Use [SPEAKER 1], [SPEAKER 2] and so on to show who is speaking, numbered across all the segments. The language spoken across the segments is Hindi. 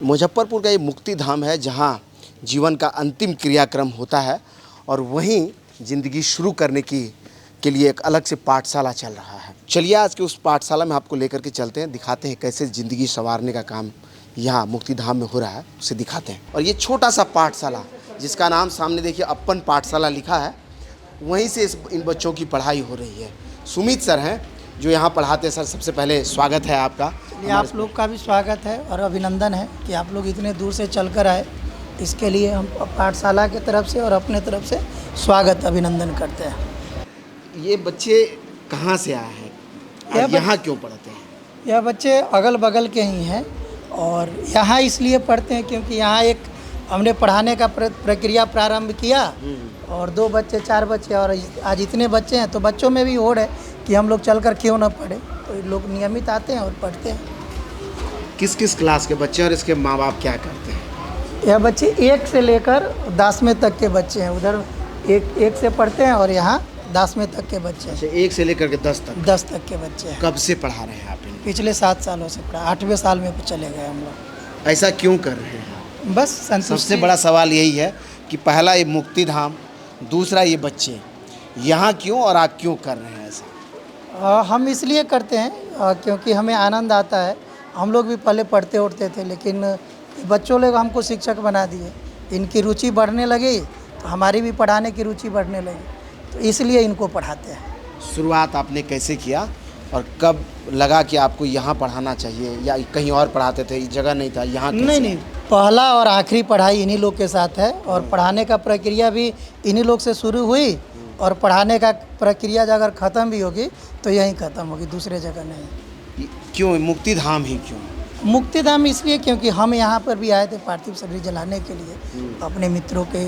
[SPEAKER 1] मुजफ्फरपुर का ये मुक्ति धाम है जहाँ जीवन का अंतिम क्रियाक्रम होता है और वहीं ज़िंदगी शुरू करने के लिए एक अलग से पाठशाला चल रहा है। चलिए आज के उस पाठशाला में आपको लेकर के चलते हैं, दिखाते हैं कैसे ज़िंदगी संवारने का काम यहाँ मुक्ति धाम में हो रहा है, उसे दिखाते हैं। और ये छोटा सा पाठशाला जिसका नाम सामने देखिए अपन पाठशाला लिखा है, वहीं से इन बच्चों की पढ़ाई हो रही है। सुमित सर हैं जो यहाँ पढ़ाते हैं। सर सबसे पहले स्वागत है आपका।
[SPEAKER 2] आप लोग का भी स्वागत है और अभिनंदन है कि आप लोग इतने दूर से चलकर आए। इसके लिए हम पाठशाला की तरफ से और अपने तरफ से स्वागत अभिनंदन करते हैं।
[SPEAKER 1] ये बच्चे कहाँ से आए हैं और यहाँ क्यों पढ़ते हैं?
[SPEAKER 2] यह बच्चे अगल बगल के ही हैं और यहाँ इसलिए पढ़ते हैं क्योंकि यहाँ एक हमने पढ़ाने का प्रक्रिया प्रारंभ किया और 2 बच्चे 4 बच्चे और आज इतने बच्चे हैं, तो बच्चों में भी होड़ है कि हम लोग चलकर क्यों ना पढ़े, तो लोग नियमित आते हैं और पढ़ते हैं।
[SPEAKER 1] किस किस क्लास के बच्चे और इसके माँ बाप क्या करते हैं?
[SPEAKER 2] यह बच्चे 1 से लेकर 10वीं तक के बच्चे हैं। उधर एक से पढ़ते हैं और यहाँ 10वीं तक के बच्चे हैं।
[SPEAKER 1] 1 से लेकर के 10 तक
[SPEAKER 2] के बच्चे हैं।
[SPEAKER 1] कब से पढ़ा रहे हैं आप इनको?
[SPEAKER 2] पिछले 7 सालों से पढ़ा, 8वें साल में चले गए हम लोग।
[SPEAKER 1] ऐसा क्यों कर रहे हैं?
[SPEAKER 2] बस
[SPEAKER 1] सबसे बड़ा सवाल यही है कि पहला ये मुक्ति धाम, दूसरा ये बच्चे, यहाँ क्यों और आप क्यों कर रहे हैं ऐसा?
[SPEAKER 2] हम इसलिए करते हैं क्योंकि हमें आनंद आता है। हम लोग भी पहले पढ़ते उठते थे, लेकिन बच्चों लोग हमको शिक्षक बना दिए। इनकी रुचि बढ़ने लगी तो हमारी भी पढ़ाने की रुचि बढ़ने लगी, तो इसलिए इनको पढ़ाते हैं।
[SPEAKER 1] शुरुआत आपने कैसे किया और कब लगा कि आपको यहाँ पढ़ाना चाहिए या कहीं और पढ़ाते थे, जगह नहीं था यहाँ?
[SPEAKER 2] नहीं, पहला और आखिरी पढ़ाई इन्हीं लोग के साथ है और पढ़ाने का प्रक्रिया भी इन्हीं लोग से शुरू हुई और पढ़ाने का प्रक्रिया अगर ख़त्म भी होगी तो यहीं ख़त्म होगी, दूसरे जगह नहीं।
[SPEAKER 1] क्यों मुक्ति धाम ही क्यों?
[SPEAKER 2] मुक्ति धाम इसलिए क्योंकि हम यहाँ पर भी आए थे पार्थिव शरीर जलाने के लिए अपने मित्रों के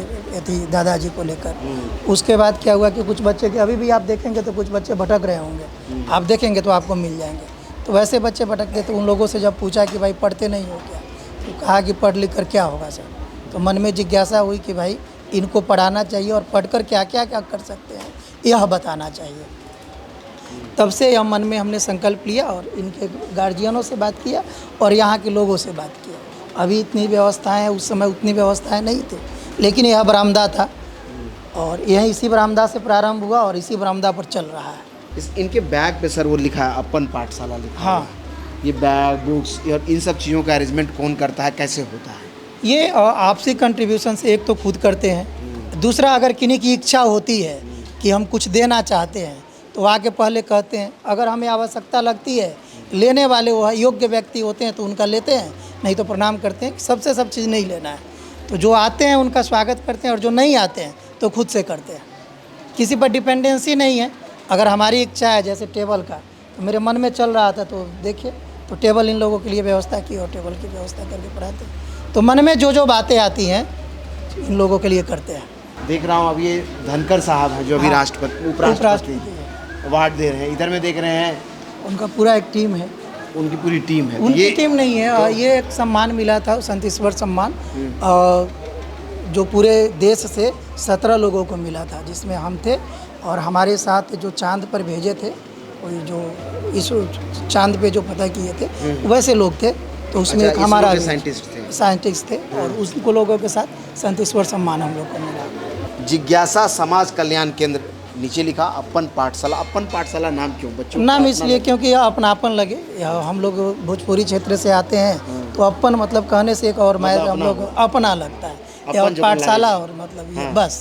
[SPEAKER 2] दादाजी को लेकर। उसके बाद क्या हुआ कि कुछ बच्चे के अभी भी आप देखेंगे तो कुछ बच्चे भटक रहे होंगे, आप देखेंगे तो आपको मिल जाएंगे। तो वैसे बच्चे भटकते तो उन लोगों से जब पूछा कि भाई पढ़ते नहीं हो क्या, तो कहा कि पढ़ लिख कर क्या होगा सर। तो मन में जिज्ञासा हुई कि भाई इनको पढ़ाना चाहिए और पढ़कर क्या क्या क्या कर सकते हैं यह बताना चाहिए। तब से हम मन में हमने संकल्प लिया और इनके गार्जियनों से बात किया और यहाँ के लोगों से बात किया। अभी इतनी व्यवस्थाएं, उस समय उतनी व्यवस्थाएं नहीं थी, लेकिन यह बरामदा था और यह इसी बरामदा से प्रारंभ हुआ और इसी बरामदा पर चल रहा है।
[SPEAKER 1] इनके बैग पे सर वो लिखा है अपन पाठशाला लिखा है।
[SPEAKER 2] हाँ,
[SPEAKER 1] ये बैग, बुक्स और इन सब चीज़ों का अरेंजमेंट कौन करता है, कैसे होता है?
[SPEAKER 2] ये आपसी कंट्रीब्यूशन से एक तो खुद करते हैं, दूसरा अगर किन्हीं की इच्छा होती है कि हम कुछ देना चाहते हैं तो आके पहले कहते हैं। अगर हमें आवश्यकता लगती है, लेने वाले वो योग्य व्यक्ति होते हैं तो उनका लेते हैं, नहीं तो प्रणाम करते हैं। सबसे सब चीज़ नहीं लेना है, तो जो आते हैं उनका स्वागत करते हैं और जो नहीं आते हैं तो खुद से करते हैं। किसी पर डिपेंडेंसी नहीं है। अगर हमारी इच्छा है जैसे टेबल का, तो मेरे मन में चल रहा था तो देखिए तो टेबल इन लोगों के लिए व्यवस्था की और टेबल की व्यवस्था करके पढ़ाते हैं। तो मन में जो बातें आती हैं इन लोगों के लिए करते हैं।
[SPEAKER 1] देख रहा हूँ अब ये धनखड़ साहब हैं जो अभी राष्ट्रपति उपराष्ट्रपति अवार्ड दे रहे हैं। इधर में देख रहे हैं
[SPEAKER 2] उनका पूरा एक टीम है।
[SPEAKER 1] उनकी पूरी टीम है?
[SPEAKER 2] उनकी टीम नहीं है, ये एक सम्मान मिला था, संत ईश्वर सम्मान, जो पूरे देश से 17 लोगों को मिला था, जिसमें हम थे और हमारे साथ जो चांद पर भेजे थे, वो जो इस चांद पे जो पता किए थे वैसे लोग थे। तो उसमें एक हमारा साइंटिस्ट थे और उनको लोगों के साथ संत ईश्वर सम्मान हम लोग को मिला।
[SPEAKER 1] जिज्ञासा समाज कल्याण केंद्र नीचे लिखा अपन पाठशाला। अपन पाठशाला नाम क्यों? बच्चों
[SPEAKER 2] नाम इसलिए क्योंकि यह अपनापन लगे। हम लोग भोजपुरी क्षेत्र से आते हैं तो अपन मतलब कहने से एक और हम लोग अपना लगता है पाठशाला और मतलब ये बस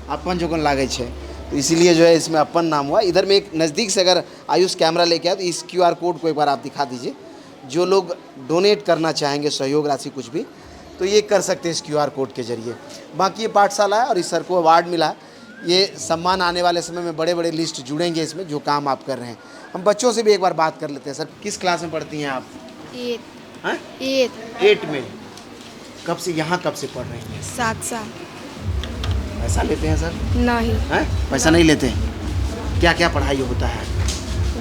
[SPEAKER 1] अपन जो लागे छे, तो इसीलिए जो है इसमें अपन नाम हुआ। इधर में एक नज़दीक से अगर आयुष कैमरा लेके आए तो इस QR कोड को एक बार आप दिखा दीजिए। जो लोग डोनेट करना चाहेंगे सहयोग राशि कुछ भी, तो ये कर सकते हैं इस QR कोड के जरिए। बाकी ये पाठशाला है और इस सर को अवार्ड मिला है। ये सम्मान आने वाले समय में बड़े बड़े लिस्ट जुड़ेंगे इसमें, जो काम आप कर रहे हैं। हम बच्चों से भी एक बार बात कर लेते हैं। सर किस क्लास में पढ़ती हैं आप? 8 में। कब से यहाँ कब से पढ़ रही हैं?
[SPEAKER 3] 7 साल।
[SPEAKER 1] पैसा लेते हैं सर?
[SPEAKER 3] नहीं।
[SPEAKER 1] पैसा नहीं लेते? क्या क्या पढ़ाई होता है?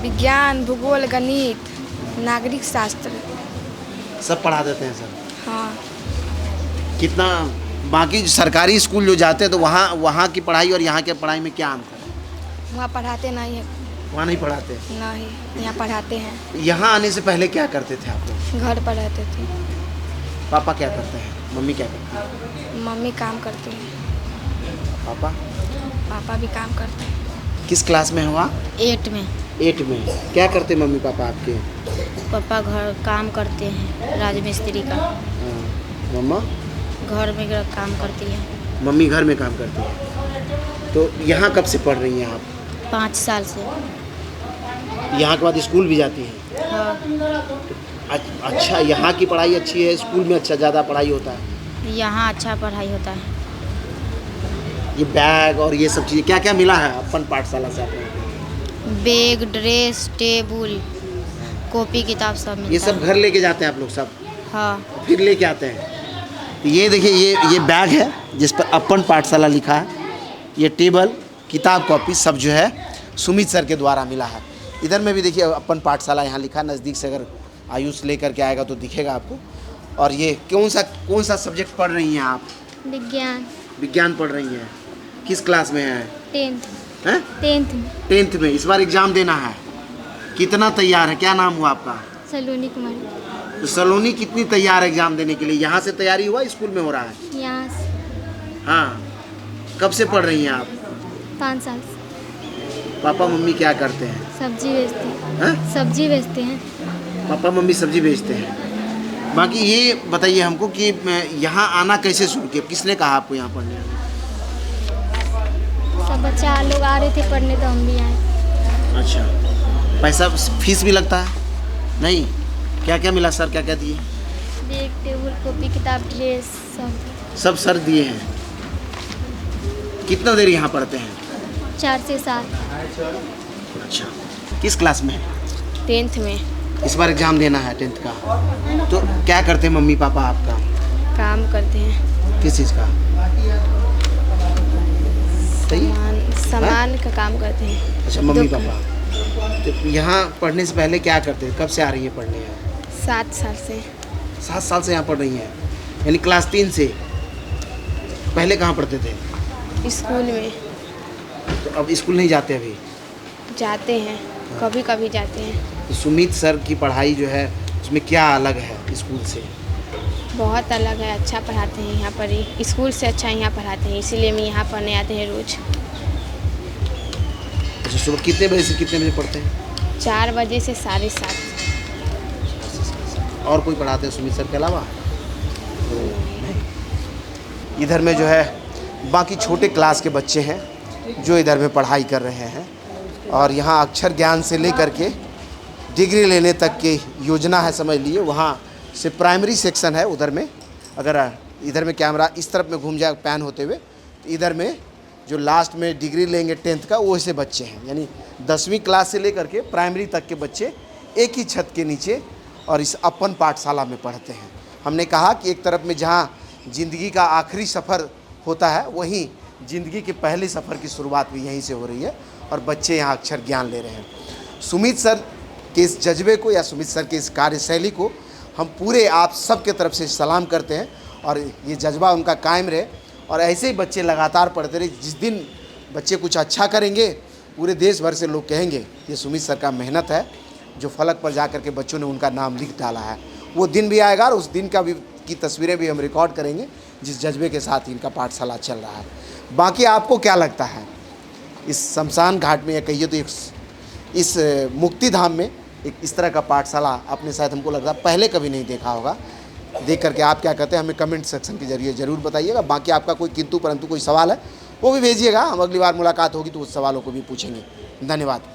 [SPEAKER 3] विज्ञान, भूगोल, गणित, नागरिक शास्त्र
[SPEAKER 1] सब पढ़ा देते हैं सर?
[SPEAKER 3] हाँ।
[SPEAKER 1] कितना बाकी सरकारी स्कूल जो जाते हैं तो वहाँ की पढ़ाई और यहाँ की पढ़ाई में क्या अंतर है?
[SPEAKER 3] वहाँ पढ़ाते नहीं है।
[SPEAKER 1] वहाँ नहीं पढ़ाते?
[SPEAKER 3] नहीं, यहाँ पढ़ाते हैं।
[SPEAKER 1] यहाँ आने से पहले क्या करते थे आप लोग?
[SPEAKER 3] घर पर रहते थे।
[SPEAKER 1] पापा क्या करते हैं, मम्मी क्या करती है?
[SPEAKER 3] मम्मी काम करती है,
[SPEAKER 1] पापा
[SPEAKER 3] पापा भी काम करते हैं।
[SPEAKER 1] किस क्लास में हुआ?
[SPEAKER 4] 8 में।
[SPEAKER 1] 8 में। क्या करते मम्मी पापा आपके?
[SPEAKER 4] पापा घर काम करते हैं राजमिस्त्री का।
[SPEAKER 1] हाँ, मम्मा?
[SPEAKER 4] घर में काम करती है।
[SPEAKER 1] मम्मी घर में काम करती है। तो यहाँ कब से पढ़ रही हैं आप?
[SPEAKER 4] 5 साल से।
[SPEAKER 1] यहाँ के बाद स्कूल भी जाती हैं?
[SPEAKER 4] हाँ।
[SPEAKER 1] अच्छा, यहाँ की पढ़ाई अच्छी है, स्कूल में अच्छा ज़्यादा पढ़ाई होता है?
[SPEAKER 4] यहाँ अच्छा पढ़ाई होता है।
[SPEAKER 1] ये बैग और ये सब चीज़ें क्या क्या मिला है अपन पाठशाला से आपको?
[SPEAKER 4] बैग, ड्रेस, टेबल, कॉपी किताब सब मिलता
[SPEAKER 1] ये सब घर लेके जाते हैं आप लोग सब?
[SPEAKER 4] हाँ।
[SPEAKER 1] फिर लेके आते हैं? तो ये देखिए, ये बैग है जिस पर अपन पाठशाला लिखा है। ये टेबल, किताब, कॉपी सब जो है सुमित सर के द्वारा मिला है। इधर में भी देखिए अपन पाठशाला यहाँ लिखा है, नज़दीक से अगर आयुष लेकर के आएगा तो दिखेगा आपको। और ये कौन सा सब्जेक्ट पढ़ रही हैं आप?
[SPEAKER 3] विज्ञान।
[SPEAKER 1] विज्ञान पढ़ रही हैं। किस क्लास में है?
[SPEAKER 3] 10th।
[SPEAKER 1] हैं?
[SPEAKER 3] 10th में।
[SPEAKER 1] 10th में। इस बार एग्ज़ाम देना है। कितना तैयार है? क्या नाम हुआ आपका?
[SPEAKER 3] सलोनी कुमारी।
[SPEAKER 1] तो सलोनी कितनी तैयार है एग्ज़ाम देने के लिए? यहाँ से तैयारी हुआ, स्कूल में हो रहा है?
[SPEAKER 3] यहाँ से
[SPEAKER 1] हाँ। कब से पढ़ रही हैं आप?
[SPEAKER 3] 5 साल से।
[SPEAKER 1] पापा मम्मी क्या करते हैं?
[SPEAKER 3] सब्जी बेचते हैं।
[SPEAKER 1] हैं?
[SPEAKER 3] सब्जी बेचते हैं।
[SPEAKER 1] पापा मम्मी सब्जी बेचते हैं। बाकी ये बताइए हमको कि यहाँ आना कैसे शुरू किया? किसने कहा आपको यहाँ पढ़ने आने?
[SPEAKER 3] सब बच्चा लोग आ रहे थे पढ़ने तो हम भी आए।
[SPEAKER 1] अच्छा। पैसा फीस भी लगता है? नहीं। क्या क्या मिला सर, क्या क्या दिए?
[SPEAKER 3] बैग, टेबल, कॉपी, किताब, ड्रेस सब
[SPEAKER 1] सर दिए हैं। कितना देर यहाँ पढ़ते हैं?
[SPEAKER 3] 4 से 7।
[SPEAKER 1] अच्छा। किस क्लास में?
[SPEAKER 3] 10th में।
[SPEAKER 1] इस बार एग्ज़ाम देना है 10th का। तो क्या करते हैं मम्मी पापा आपका?
[SPEAKER 3] काम करते हैं।
[SPEAKER 1] किस चीज़ का? सही?
[SPEAKER 3] सामान का काम करते हैं।
[SPEAKER 1] अच्छा, मम्मी पापा। तो यहाँ पढ़ने से पहले क्या करते हैं? कब से आ रही हैं पढ़ने यहाँ?
[SPEAKER 3] 7 साल से।
[SPEAKER 1] 7 साल से यहाँ पढ़ रही हैं, यानी क्लास 3 से। पहले कहाँ पढ़ते थे?
[SPEAKER 3] स्कूल में
[SPEAKER 1] तो अब स्कूल नहीं जाते अभी?
[SPEAKER 3] जाते हैं, कभी कभी जाते हैं।
[SPEAKER 1] तो सुमित सर की पढ़ाई जो है उसमें क्या अलग है स्कूल से?
[SPEAKER 3] बहुत अलग है, अच्छा पढ़ाते हैं यहाँ पर ही। स्कूल से अच्छा यहाँ पढ़ाते हैं, इसीलिए हम यहाँ पढ़ने आते हैं रोज़।
[SPEAKER 1] अच्छा, सुबह कितने बजे से कितने बजे पढ़ते हैं?
[SPEAKER 3] 4 बजे से 7:30।
[SPEAKER 1] और कोई पढ़ाते हैं सुमित सर के अलावा? इधर में जो है बाकी छोटे क्लास के बच्चे हैं जो इधर में पढ़ाई कर रहे हैं। और यहाँ अक्षर ज्ञान से लेकर के डिग्री लेने तक की योजना है, समझ लिए। वहाँ से प्राइमरी सेक्शन है उधर में। अगर इधर में कैमरा इस तरफ में घूम जाए पैन होते हुए, तो इधर में जो लास्ट में डिग्री लेंगे 10th का, वो ऐसे बच्चे हैं। यानी 10वीं क्लास से लेकर के प्राइमरी तक के बच्चे एक ही छत के नीचे और इस अपन पाठशाला में पढ़ते हैं। हमने कहा कि एक तरफ में जहाँ ज़िंदगी का आखिरी सफ़र होता है, वहीं ज़िंदगी के पहले सफ़र की शुरुआत भी यहीं से हो रही है और बच्चे यहाँ अक्षर ज्ञान ले रहे हैं। सुमित सर के इस जज्बे को या सुमित सर की इस कार्यशैली को हम पूरे आप सब के तरफ से सलाम करते हैं और ये जज्बा उनका कायम रहे और ऐसे ही बच्चे लगातार पढ़ते रहे। जिस दिन बच्चे कुछ अच्छा करेंगे, पूरे देश भर से लोग कहेंगे ये सुमित सर का मेहनत है, जो फलक पर जा कर के बच्चों ने उनका नाम लिख डाला है। वो दिन भी आएगा और उस दिन का भी की तस्वीरें भी हम रिकॉर्ड करेंगे जिस जज्बे के साथ इनका पाठशाला चल रहा है। बाकी आपको क्या लगता है इस शमशान घाट में, या कहिए तो इस मुक्ति धाम में एक इस तरह का पाठशाला आपने शायद, हमको लग रहा है पहले कभी नहीं देखा होगा। देख करके आप क्या कहते हैं हमें कमेंट सेक्शन के जरिए ज़रूर बताइएगा। बाकी आपका कोई किंतु परंतु कोई सवाल है वो भी भेजिएगा, हम अगली बार मुलाकात होगी तो उस सवालों को भी पूछेंगे। धन्यवाद।